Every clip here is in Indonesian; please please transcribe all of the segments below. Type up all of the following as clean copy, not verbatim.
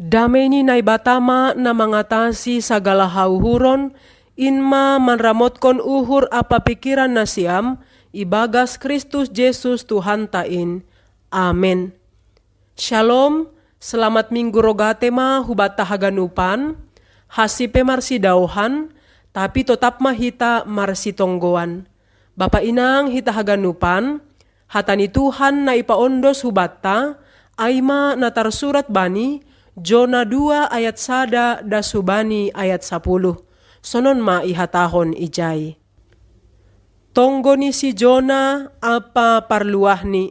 Damay ni naibatama na mangatasi sagala hauhuron, inma manramotkon uhur apa pikiran na siam, ibagas Kristus Jesus Tuhan tain. Amen. Shalom, selamat minggu rogate ma hubata haganupan, hasipe marsidauhan, tapi tetap mahita marsitonggoan. Bapa inang hita haganupan, hatani Tuhan na ipaondos hubata, aima na tarsurat bani, Jona 2 ayat 1 da subani ayat 10. Sonon ma ihatahon ijay. Tonggo ni si Jona apa parluah ni.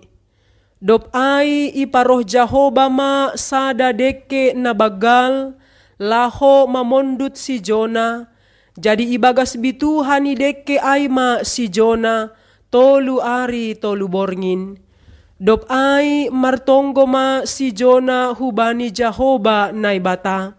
Dop ay iparoh Jahoba ma sada deke na bagal, laho mamondut si Jona. Jadi ibagas bituhan ni deke ay ma si Jona, tolu ari tolu borngin. Dop ay martonggo ma si Jona hubani Jahoba naibata.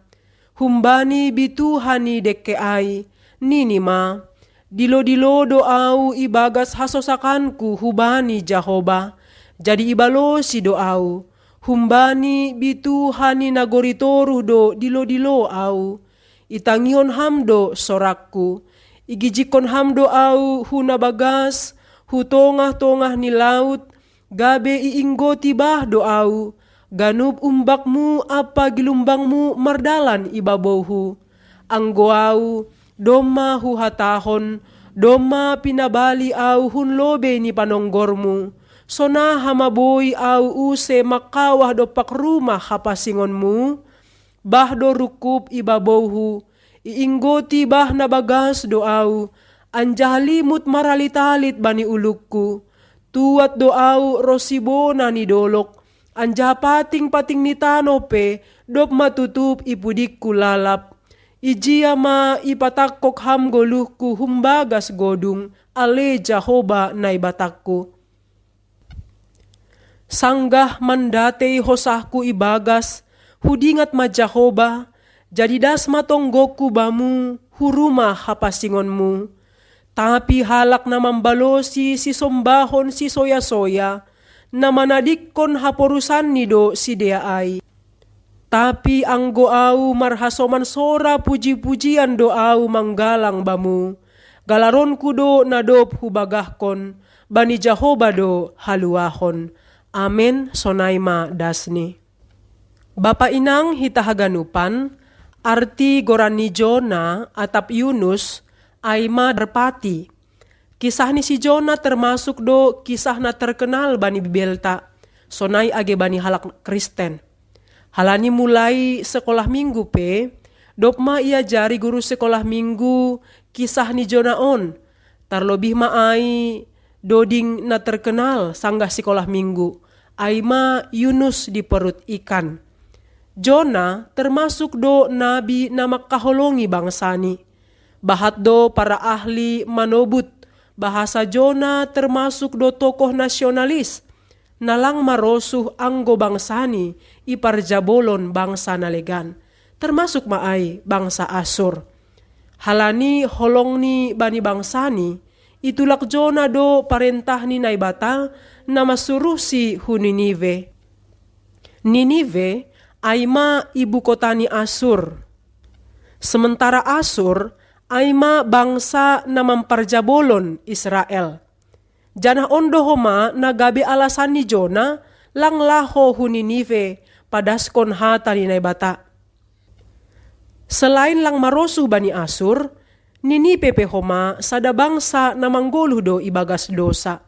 Humbani bituhani deke ay, nini ma. Dilo-dilo do au ibagas hasosakanku hubani Jahoba. Jadi ibalo si do au. Humbani bituhani nagoritoru do dilo-dilo au. Itangion hamdo sorakku. Igijikon hamdo au hunabagas, hutongah-tongah ni laut. Gabe iinggoti bah doau, ganub umbakmu apa gilumbangmu mardalan ibabohu. Anggoau, doma huhatahon, doma pinabali au hunlobe ni panonggormu. Sona hamaboy au use makawah do pakrumah hapasingonmu. Bah do rukup ibabohu, iinggoti bah nabagas doau, anjahalimut maralitalit bani ulukku. Tuat doau rosibona ni dolok, anja pating-pating ni tanope, dop matutup ipudik kulalap. Ijia ma ipatakok ham goluhku humbagas godung, ale Jahoba naibatakku. Sanggah mandate hosahku ibagas, hudingat ma Jahoba, jadi das matonggoku bamu, huruma hapasingonmu. Tapi halak na mambalosi si sombahon si soya-soya, na manadikkon haporusan nido si deaay. Tapi ang goau marhasoman sora puji-pujian doau manggalang bamu. Galaron kudo nadop hubagahkon, bani Jahoba do haluahon. Amen sonaima dasni. Bapa inang hitahaganupan, arti gorani Jona atap Yunus, Aima derpati. Kisah ni si Jona termasuk do kisah na terkenal bani Bibelta. Sonai age bani halak Kristen. Halani mulai sekolah minggu pe, dopma ia jari guru sekolah minggu kisah ni Jona on. Tarlobih ma ai doding na terkenal sanggah sekolah minggu. Aima Yunus di perut ikan. Jona termasuk do nabi na makaholongi bangsani. Bahat do para ahli manobut, bahasa Jona termasuk do tokoh nasionalis, nalang marosuh anggo bangsani, iparjabolon bangsa nalegan, termasuk maay bangsa Asur. Halani holong ni bani bangsani, itulak Jona do parentah ni naibata, na masuruh si hu Ninive. Ninive ay ma ibu kota ni Asur. Sementara Asur, aima bangsa na mamparjabolon Israel. Janah ondo homa na gabi alasan ni Jona lang laho hu Ninive padaskon hata ni naibata. Selain lang marosuh bani Asur, Ninive pe homa sada bangsa na manggoluh do ibagas dosa.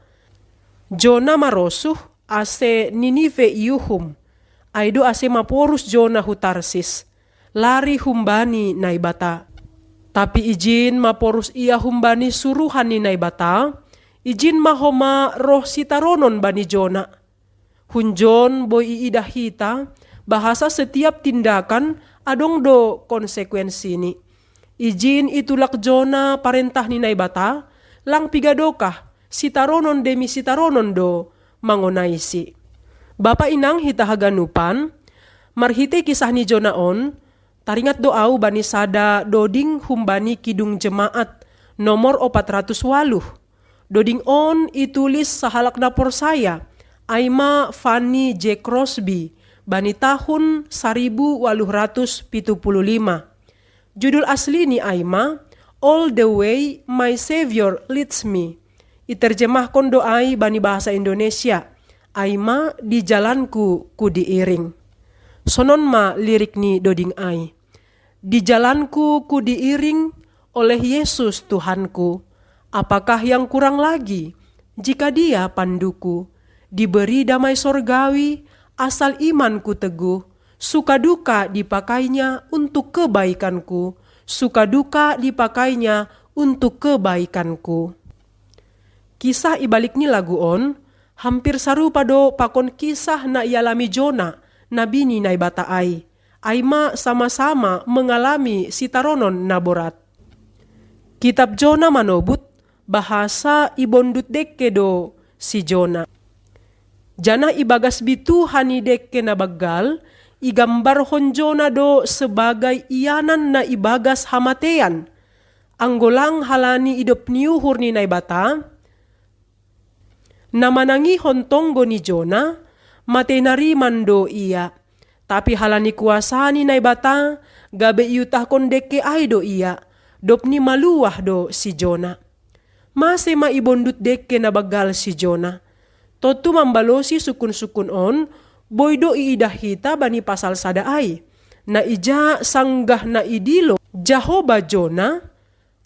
Jona marosuh ase Ninive iuhum, aido ase maporus Jona hu Tarsis, lari humbani naibata. Tapi izin maporus ia humbani suruhan ni naibata, izin mahoma roh sitaronon bani Jona. Hunjon boy iidahita, bahasa setiap tindakan adong do konsekuensi ni. Izin itulak Jona parentah ni naibata, lang pigadokah sitaronon demi sitaronon do mangonaisi. Bapa inang hitahaganupan, marhite kisah ni Jona on, taringat doau bani sada doding humbani kidung jemaat nomor 408. Doding on itulis sahalak na porsaya, Aima Fanny J. Crosby, bani tahun 1875. Judul asli ni Aima, All the Way My Savior Leads Me. Iterjemahkan doai bani bahasa Indonesia, Aima di jalanku ku diiring. Sonon ma lirik ni doding ai. Di jalanku ku diiring oleh Yesus Tuhanku. Apakah yang kurang lagi jika Dia panduku? Diberi damai sorgawi asal imanku teguh. Suka duka dipakainya untuk kebaikanku. Suka duka dipakainya untuk kebaikanku. Kisah ibaliknya lagu on, hampir sarupa do pakon kisah na ialami Jona, nabi ni naibata ai. Aima sama-sama mengalami sitaronon na borat. Kitab Jona manobut, bahasa ibondut dekke do si Jona. Jana ibagas bitu hani dekke na baggal, igambar honjona do sebagai iyanan na ibagas hamatean. Anggolang halani idop niuhur ni naibata, na manangi hontonggo ni Jona, mate nariman do iya. Tapi halani kuasa ni naibata, gabe iutah kondeke ay do iya, dop ni maluah do si Jona. Mase maibondut dekke na baggal si Jona. Totu mambalosi sukun-sukun on, boydo iidahita bani pasal sadaay. Na ija sanggah na idilo, Jahoba Jona,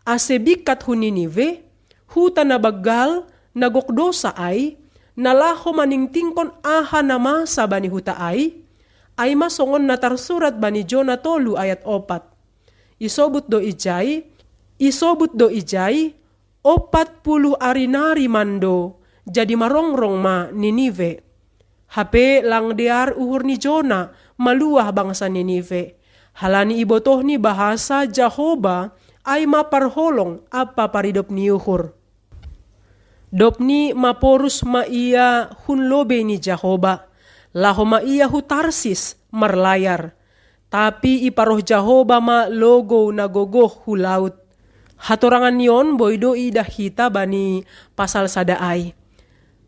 asebikat hu Ninive, huta na baggal, nagokdosa ay, nalaho maningtingkon aha nama sa bani huta ay masongon na tarsurat bani Jona 3 ayat 4. Isobut do ijay, 40 arinari mando, jadi marongrong ma Ninive. Hape lang diar uhur ni Jona, maluah bangsa Ninive. Halani ibotoh ni bahasa Jahoba, ay maparholong apa paridop ni uhur. Dop ni maporus maia hunlobe ni Jahoba, laho maia hu Tarsis marlayar. Tapi iparoh Jahoba ma logo nagogoh hu laut. Hatorangan niyon boydo idahita bani pasal sadaay.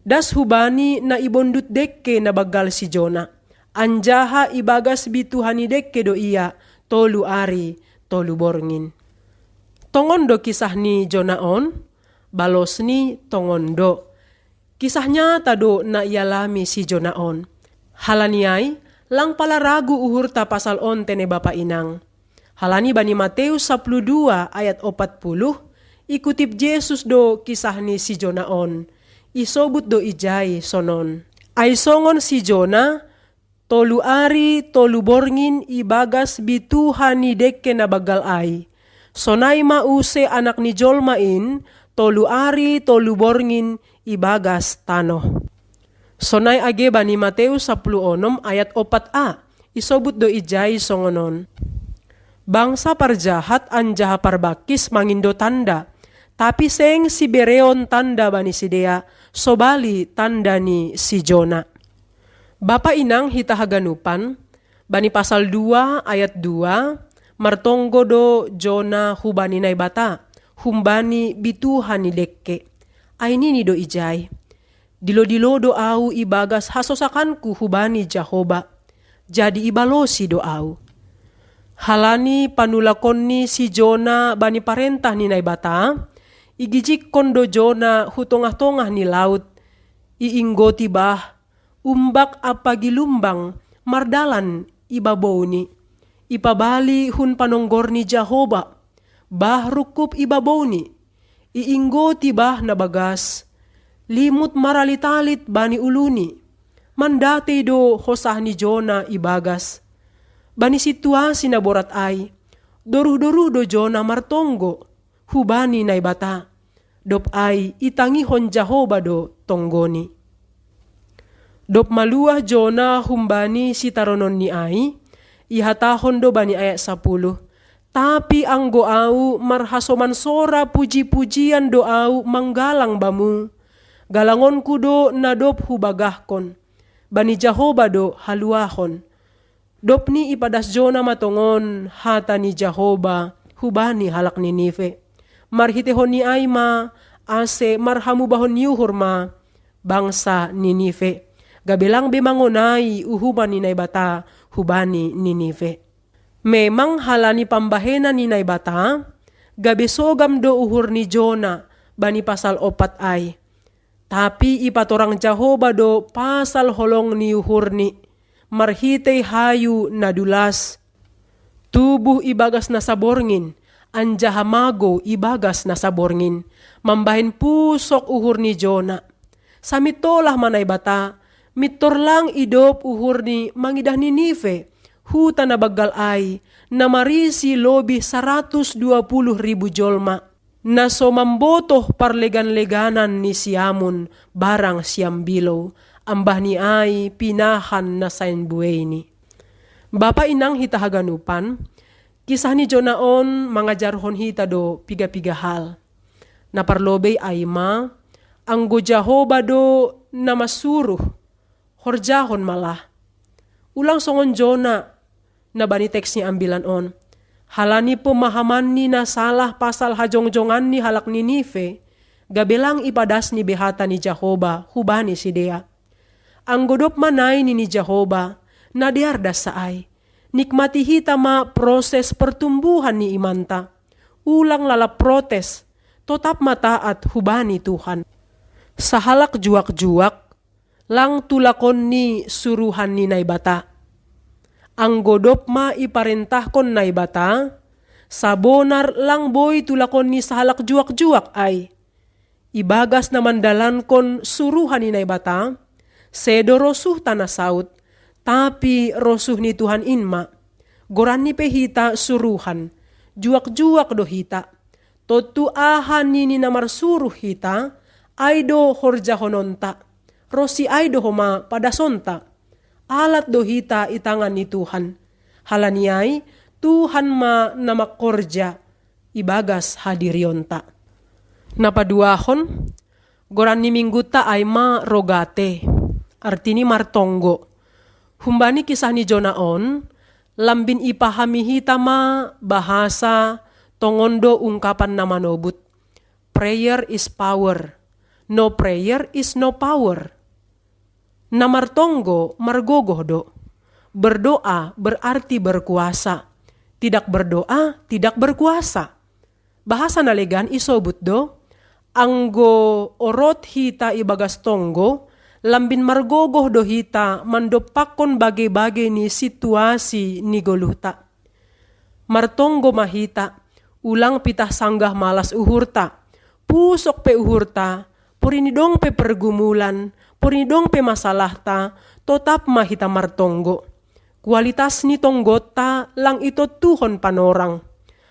Das hubani na ibondut dekke na bagal si Jona. Anjaha ibagas bituhani dekke do iya, 3 ari, 3 borngin. Tongon do kisah ni Jona on, balos ni tongondo. Kisahnya tado na ialami si Jona on. Halaniay, lang pala ragu uhur ta pasal on tene bapa inang. Halani bani Mateus 12 ayat 40, ikutip Jesus do kisah ni si Jona on. Isobut do ijay sonon. Ay songon si Jona, 3 ari 3 borngin ibagas bituhan ni dekke na bagal ay. Sonay mause anak ni Jolmain, 3 ari 3 borngin ibagas tano. Sonay age bani Mateus 16 ayat 4a, isobut do ijay songonon. Bangsa parjahat anjaha parbakis mangindo tanda, tapi seng si bereon tanda bani sidea, sobali tanda ni si Jona. Bapa inang hitahaganupan, bani pasal 2 ayat 2, martonggo do Jona hubani naibata, humbani bituhan ni dekke. Ay nini do ijay. Dilo-dilo do au ibagas hasosakanku hubani Jahoba. Jadi ibalosi do au. Halani panulakon ni si Jona bani parentah ni naibata, igijik kondo Jona hutongah-tongah ni laut, iinggo tibah, umbak apagilumbang, mardalan ibabaw ni, ipabali hun panonggor ni Jahoba, bah rukup ibabaw ni, iinggo tibah na bagas, limut maralitalit bani uluni, mandate do hosah ni Jona ibagas. Bani situasi na borat ay, doruh-doruh do Jona martonggo, hubani naibata, dop ay itangihon Jahoba do tonggoni. Dop maluah Jona humbani si taronon ni ay, ihatahon do bani ayat 10. Tapi ang goau marhasoman sora puji-pujian doau manggalang bamu. Galangon kudo na dop hubagahkon, bani Jahoba do haluahon. Dop ni ipadas Jona matongon hata ni Jahoba hubani halak ni Ninive. Marhitehon ni Aima ase marhamubahon niuhur ma bangsa Ninive. Gabilang bimangunay uhuban ni naibata hubani Ninive. Memang halani pambahena ni naibata, gabi sogam do uhur ni Jona bani pasal 4 ay. Tapi ipatorang Jehova do pasal holong ni uhur ni, marhitay hayu na dulas. Tubuh ibagas na saborngin, anja hamago ibagas na saborngin, mambahin pusok uhur ni Jona. Sa mitolah manay bata, mitor lang idop uhur ni mangidah Ninive, huta na bagal ay, na marisi lobi 120,000 jolma, na so mambotoh parlegan-leganan ni siamun barang siam bilow, ambah ni ay pinahan na sain buhay ni. Bapa inang hitahaganupan, kisah ni Jonaon mangajarhon hita do piga-piga hal. Na parlobay ay ma, ang Jehova do na masuruh, horjahon malah. Ulang songon Jona, na bani teks ni ambilan on. Halani pemahaman ni na salah pasal hajongjongan ni halak Ninive, gabelang ipadas ni behata ni Jehova, hubani si Dea. Ang godop manay ni Jehova, na diardas saay. Nikmati hita ma proses pertumbuhan ni imanta. Ulang lala protes, totap mataat hubani Tuhan. Sa halak juak-juak, lang tulakon ni suruhan ni naibata. Ang godop ma iparentahkon naibata, sabonar lang boy tulakon ni sa halak juak-juak ay. Ibagas na mandalan kon suruhan ni naibata, sedo rosuh tanah saut, tapi rosuh ni Tuhan inma, goran ni pehita suruhan, juak-juak do hita, totuahan ni namar suruh hita, ay do horjahononta, rosi ay do homa padasonta, alat do hita itangan ni Tuhan. Halaniyay, Tuhan ma namakorja, ibagas hadirionta. Napaduahon, goran ni mingguta ay ma rogate, artini martonggo. Humbani kisah ni Jonaon, lambin ipahami hita ma bahasa tongondo ungkapan na manobut. Prayer is power. No prayer is no power. Na martonggo, margogohdo. Berdoa berarti berkuasa. Tidak berdoa, tidak berkuasa. Bahasa nalegan isobut do. Anggo orot hita ibagas tonggo, lambin margogoh do hita mandopakon bagai-bagai ni situasi ni goluta. Martonggo mahita, ulang pitah sanggah malas uhurta. Pusok pe uhurta, purinidong pe pergumulan, purinidong pe masalah ta, totap mahita martonggo. Kualitas ni tonggota lang ito tuhon panorang.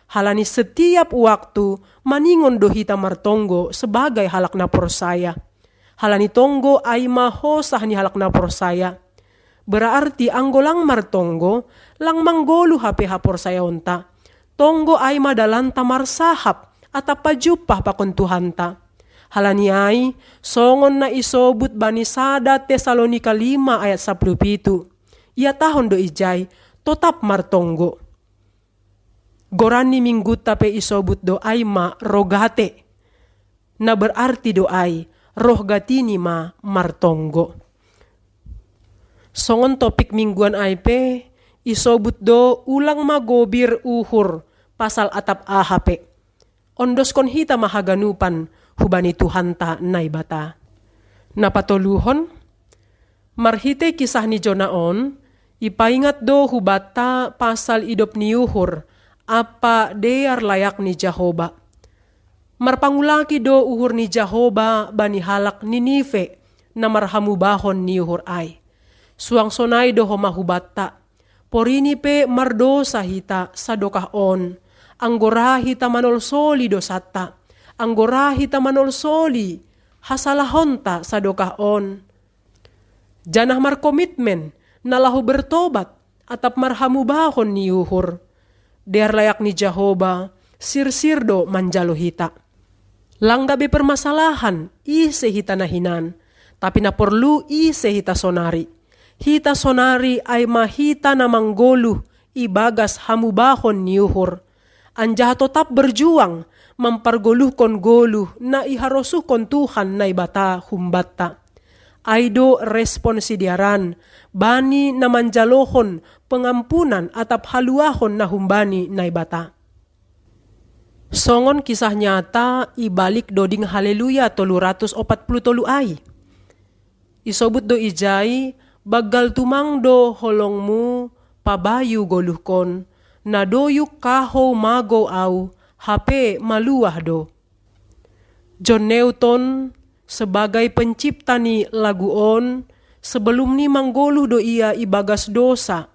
Halani setiap waktu maningon do hita martonggo sebagai halak na porsaya. Halani tonggo ay mahosah ni halak na porsaya. Berarti anggolang martonggo lang manggolu hape haporsaya onta. Tonggo ay madalan tamar sahap at apajupah pakuntuhanta. Halani ay songon na isobut bani sada Tesalonika 5 ayat 17. Ia tahon do ijay totap martonggo. Goran ni minggut tape isobut do ay ma rogate. Na berarti do ay roh gatini ma martonggo. Songon topik mingguan ay pe isobut do ulang magobir uhur pasal atap ahape. Ondos kon hita mahaganupan hubani Tuhan ta naibata. Napatoluhon, marhite kisah ni Jonaon, ipaingat do hubata pasal idop ni uhur, apa dear layak ni Jehova. Marpangulaki do uhur ni Jehova bani halak Ninive na marhamubahon ni uhur ay. Suang sonay do homahubata, porini pe mardosa hita sa dokahon, anggora hita manolsoli dosata, anggora hita manolsoli hasalahonta sa dokahon. Janah markomitmen na lahu bertobat atap marhamubahon ni uhur. Der layak ni Jehova, sirsirdo manjalo hita. Langgabe permasalahan, ise hita nahinan, tapi na perlu ise hita sonari. Hita sonari ay mahita na manggoluh, ibagas hamubahon ni uhur. Anjah tetap berjuang, mempergoluh kon goluh na iharosuh kon Tuhan na ibata humbata. Aido responsidiaran, bani na manjalohon pengampunan atap haluahon na humbani na ibata. Songon kisah nyata ibalik doding haleluya 340 ay. Isobut do ijay, bagal tumang do holongmu pabayu goluhkon, na doyuk kaho mago au, hape maluah do. John Newton sebagai pencipta ni laguon, sebelum ni manggoluh do ia ibagas dosa,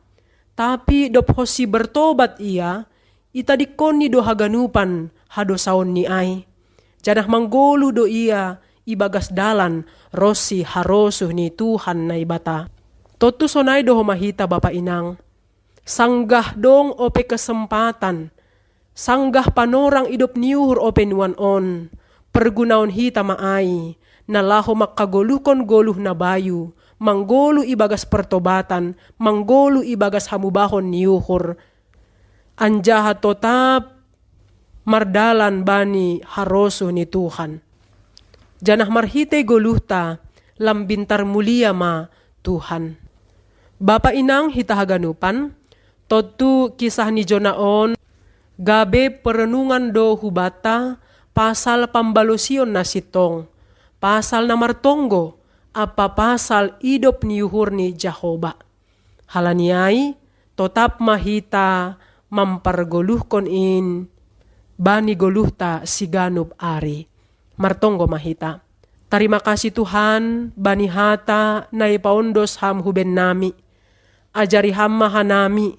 tapi dop hosi bertobat ia, itadikon ni do haganupan hadosaon ni ay. Janah manggoluh do ia ibagas dalan rosi harosuh ni Tuhan na ibata. Totu sonay do mahita bapa inang. Sanggah dong ope kesempatan. Sanggah panorang idop niuhur ope nuan on. Pergunaon hita maay. Nalaho makagolukon goluh na bayu. Manggolu ibagas pertobatan. Manggolu ibagas hamubahon niuhur. Anjaha totap mardalan bani harosuh ni Tuhan. Janah marhite goluhta lambintar mulia ma Tuhan. Bapa inang hita haganupan, totu kisah ni Jonaon, gabe perenungan do hubata, pasal pambalusion na sitong, pasal na martonggo, apa pasal idop niuhur ni Jahoba. Halaniai, totap mahita mampargoluhkon in, bani goluhta siganup ari. Martonggo mahita. Terima kasih Tuhan, bani hata na ipaondos ham huben nami. Ajari ham mahanami,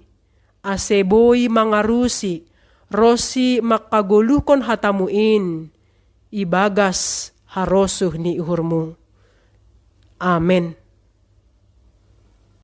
aseboy mangarusi, rosi makagolukon hatamuin, ibagas harosuh ni uhurmu. Amen.